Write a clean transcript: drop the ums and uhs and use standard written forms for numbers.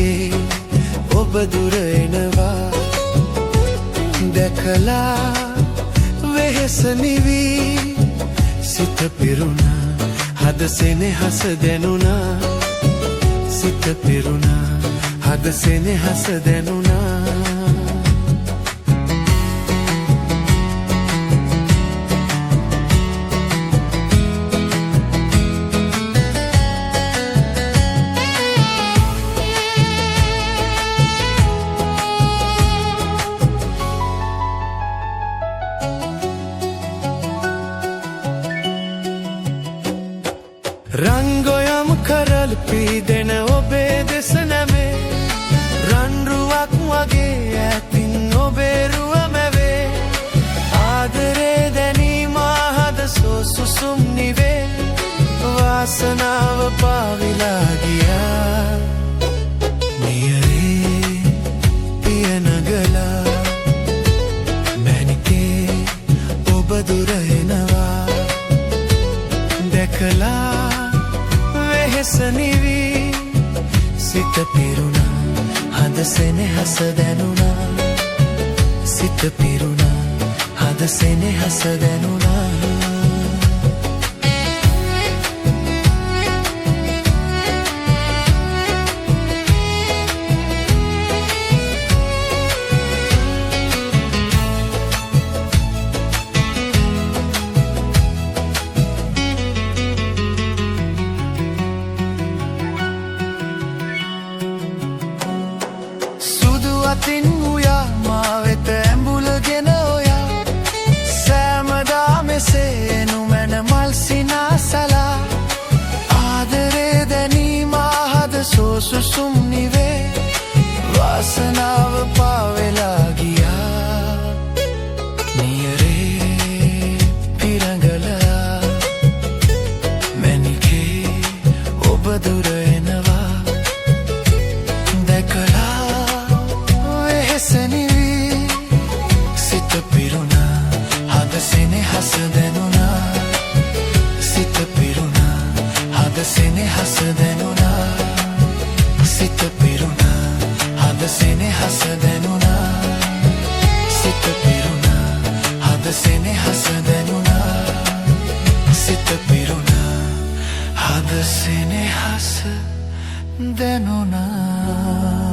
මැනිකේ ඔබ දුර එනවා දැකලා වෙහෙස නිවී සිත පිරුණා හද සෙනෙහස දැනුණා සිත පිරුණා හද සෙනෙහස දැනුණා රංගොයම් කරල් පීදෙන ඔබේ දෙස නැමේ රන්රුවක් වගේ ඇතින් ඔබේ රුව මැවේ ආදරේ දැනීම හද සුසුම් නිවේ වාසනාව පාවිලා ගියා නියරේ පිය නගලා මැනිකේ ඔබ දුර එනවා දැකලා වෙහෙස නිවී සිත පිරුණා හද සෙනෙහස දැනුණා සිත පිරුණා හද සෙනෙහස දැනුණා අතින් උයා මා වෙත ඇඹුලගෙන ඔයා සෑමදා මෙසේ නුමැන මල් සිනාසලා ආදරේ දැනීම හද සුසුම් නිවේ වාසනාව පාවෙලා ගියා නියරේ පිරඟලා මැනිකේ ඔබ දුර එනවා දැකලා සිත පිරුණා හද සෙනෙහස දැනුණා සිත පිරුණා හද සෙනෙහස දැනුණා සිත පිරුණා හද සෙනෙහස දැනුණා සිත පිරුණා හද සෙනෙහස දැනුණා සිත පිරුණා හද සෙනෙහස දැනුණා